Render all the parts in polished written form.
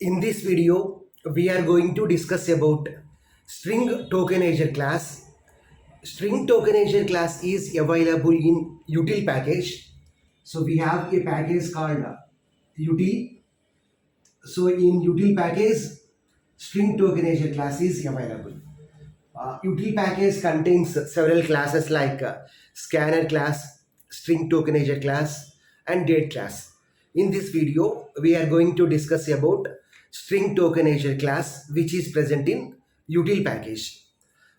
In this video, we are going to discuss about string tokenizer class. String tokenizer class is available in util package. So we have a package called util. So in util package, string tokenizer class is available. Util package contains several classes like scanner class, string tokenizer class, and date class. In this video, we are going to discuss about string tokenizer class which is present in util package.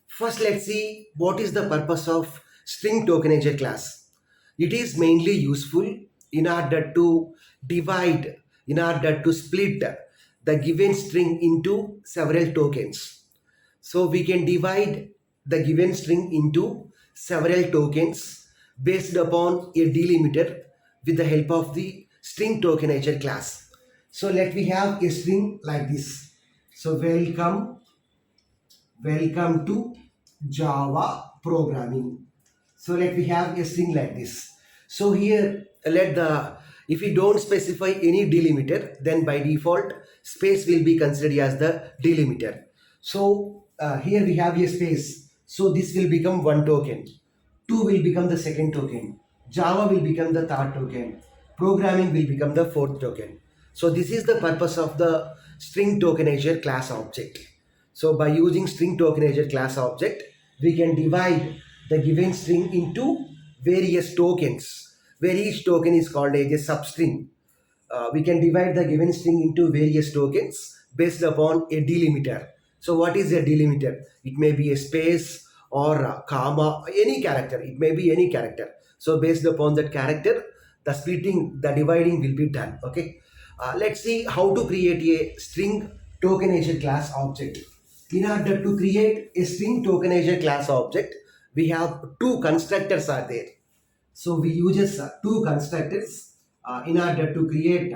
First, let's see what is the purpose of string tokenizer class. It is mainly useful in order to divide, in order to split the given string into several tokens. So we can divide the given string into several tokens based upon a delimiter with the help of the string tokenizer class. So let me have a string like this. So welcome to Java programming. So let me have a string like this. So here if we don't specify any delimiter, then by default space will be considered as the delimiter. So here we have a space. So this will become one token. 2 will become the second token. Java will become the third token. Programming will become the fourth token. So this is the purpose of the string tokenizer class object. So by using string tokenizer class object, we can divide the given string into various tokens, where each token is called as a substring. We can divide the given string into various tokens based upon a delimiter. So what is a delimiter? It may be a space or a comma, any character. It may be any character. So based upon that character, the splitting, the dividing will be done. Okay. Let's see how to create a string tokenizer class object. In order to create a string tokenizer class object, we have two constructors are there. So we use two constructors in order to create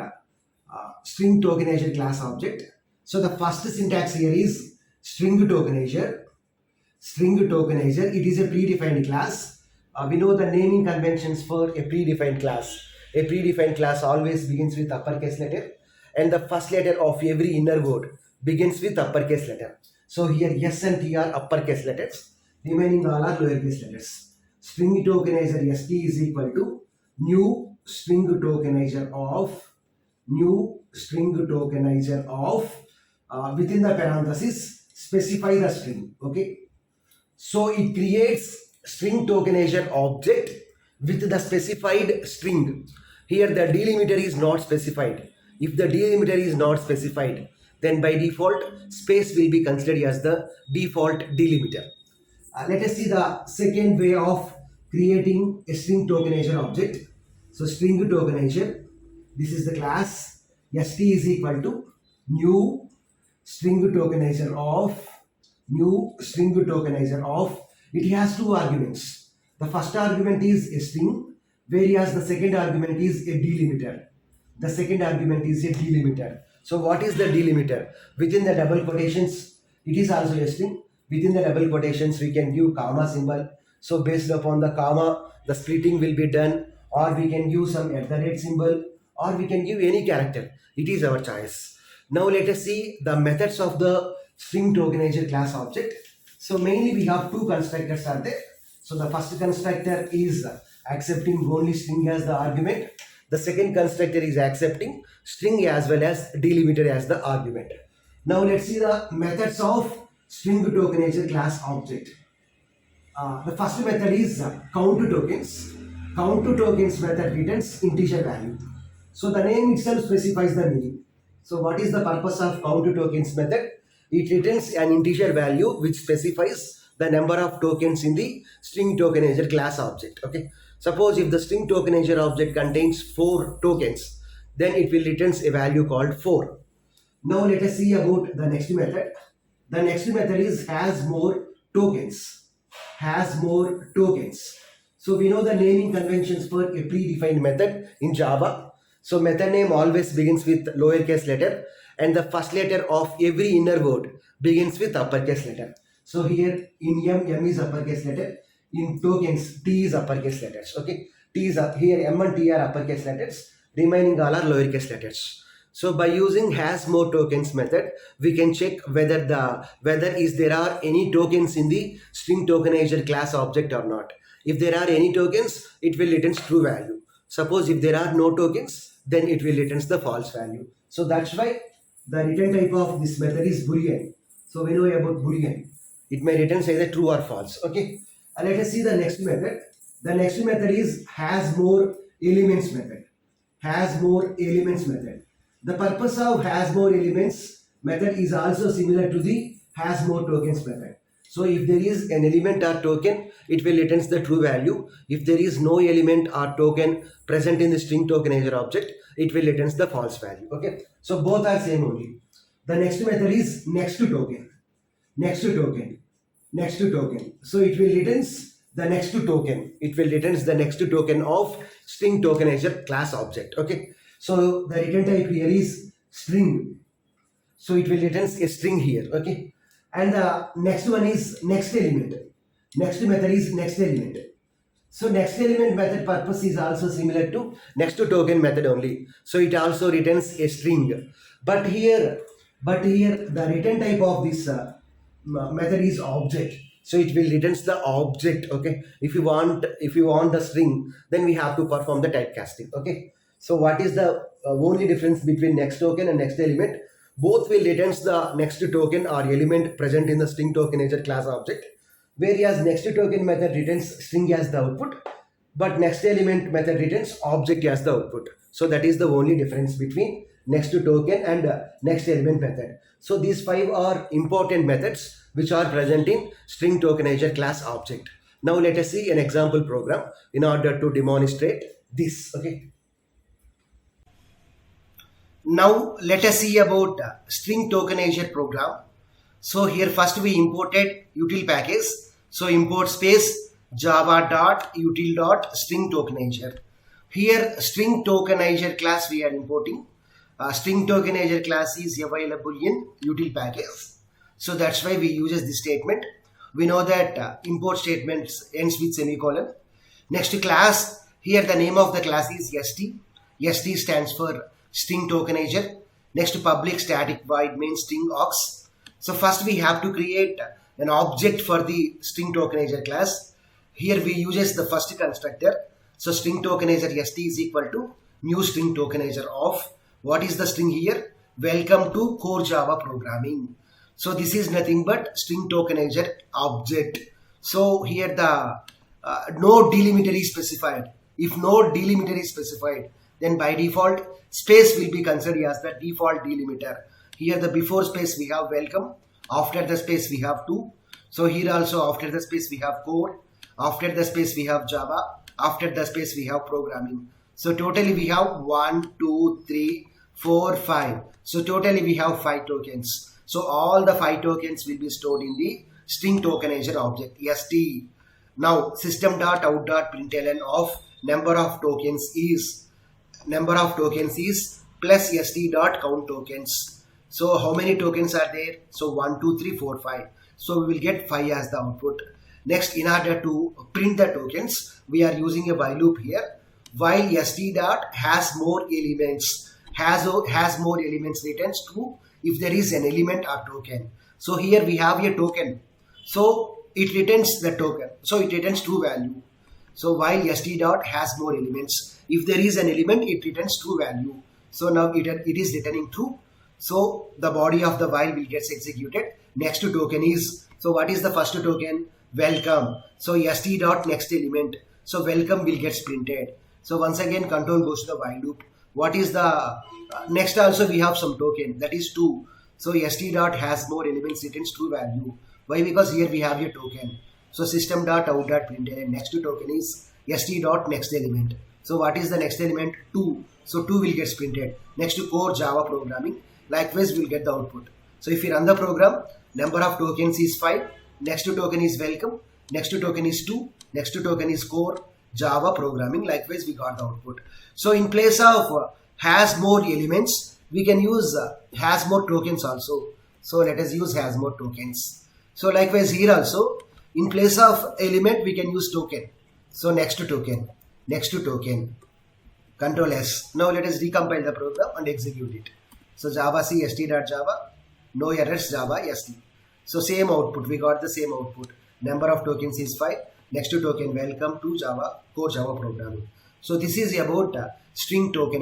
string tokenizer class object. So the first syntax here is string tokenizer. String tokenizer, it is a predefined class. We know the naming conventions for a predefined class. A predefined class always begins with uppercase letter, and the first letter of every inner word begins with uppercase letter. So here S and T are uppercase letters, remaining all are lowercase letters. String tokenizer ST is equal to new string tokenizer of within the parenthesis specify the string. Okay. So it creates string tokenizer object with the specified string. Here the delimiter is not specified. If the delimiter is not specified, then by default space will be considered as the default delimiter. Let us see the second way of creating a string tokenizer object. So string tokenizer, this is the class. St is equal to new string tokenizer of. It has two arguments. The first argument is a string, whereas the second argument is a delimiter. So what is the delimiter? Within the double quotations, it is also a string. Within the double quotations, we can give comma symbol. So based upon the comma, the splitting will be done, or we can use some @ symbol, or we can give any character. It is our choice. Now let us see the methods of the string tokenizer class object. So mainly we have two constructors are there. So the first constructor is accepting only string as the argument. The second constructor is accepting string as well as delimiter as the argument. Now let's see the methods of string tokenizer class object. The first method is count to tokens. Count to tokens method returns integer value. So the name itself specifies the meaning. So what is the purpose of count to tokens method? It returns an integer value which specifies the number of tokens in the string tokenizer class object. Okay. Suppose if the string tokenizer object contains 4 tokens, then it will returns a value called 4. Now let us see about the next method. The next method is has more tokens. So we know the naming conventions for a predefined method in Java. So method name always begins with lowercase letter, and the first letter of every inner word begins with uppercase letter. So here in M is uppercase letter. In tokens, T is uppercase letters. Okay, T is here, M and T are uppercase letters. Remaining all are lowercase letters. So by using has more tokens method, we can check whether there are any tokens in the string tokenizer class object or not. If there are any tokens, it will return true value. Suppose if there are no tokens, then it will return the false value. So that's why the return type of this method is boolean. So we know about boolean. It may return either true or false. Okay. Let us see the next method. The next method is has more elements method. Has more elements method. The purpose of has more elements method is also similar to the has more tokens method. So if there is an element or token, it will return the true value. If there is no element or token present in the string tokenizer object, it will return the false value. Okay. So both are same only. The next method is next to token. Next to token. Next to token. So it will returns the next to token. It will returns the next to token of string tokenizer class object. Okay. So the return type here is string. So it will returns a string here. Okay. And the next one is next element. Next method is next element. So next element method purpose is also similar to next to token method only. So it also returns a string. But here the return type of this method is object. So it will returns the object. Okay. If you want the string, then we have to perform the typecasting. Okay. So what is the only difference between next token and next element? Both will returns the next token or element present in the string tokenizer class object, whereas next token method returns string as the output, but next element method returns object as the output. So that is the only difference between next to token and next element method. So these 5 are important methods which are present in string tokenizer class object. Now let us see an example program in order to demonstrate this. Okay. Now let us see about string tokenizer program. So here first we imported util package. So import space java.util.string tokenizer. Here string tokenizer class we are importing. String tokenizer class is available in util package. So that's why we use this statement. We know that import statement ends with semicolon. Next class, here the name of the class is st. st stands for string tokenizer. Next public static void main string aux. So first we have to create an object for the string tokenizer class. Here we uses the first constructor. So string tokenizer st is equal to new string tokenizer of, what is the string here? Welcome to core Java programming. So this is nothing but string tokenizer object. So here the no delimiter is specified. If no delimiter is specified, then by default space will be considered as the default delimiter. Here the before space we have welcome, after the space we have to. So here also after the space we have core, after the space we have Java, after the space we have programming. So totally we have 1, 2, 3, 4, 5. So totally we have 5 tokens. So all the 5 tokens will be stored in the string tokenizer object st. Now system.out.println of number of tokens is plus st.count tokens. So how many tokens are there? So 1, 2, 3, 4, 5. So we will get 5 as the output. Next, in order to print the tokens, we are using a while loop here. While st dot has more elements, has more elements returns true if there is an element or token. So here we have a token. So it returns the token. So it returns true value. So while st dot has more elements, if there is an element, it returns true value. So now it is returning true. So the body of the while will get executed. Next to token is, so what is the first token? Welcome. So st dot next element. So welcome will get printed. So once again control goes to the while loop. What is the next? Also we have some token, that is 2. So st dot has more elements, returns true value. Why? Because here we have a token. So system.out.println next to token is st dot next element. So what is the next element? 2. So 2 will get printed. Next to core Java programming. Likewise we will get the output. So if you run the program, number of tokens is 5. Next to token is welcome. Next to token is 2. Next to token is core Java programming. Likewise we got the output. So in place of has more elements, we can use has more tokens also. So let us use has more tokens. So likewise here also, in place of element we can use token. So next to token, next to token, Control S. Now let us recompile the program and execute it. So Java C st.java, no errors Java st. So same output, we got the same output. Number of tokens is 5. Next to token, welcome to Java, core Java programming. So this is about string token.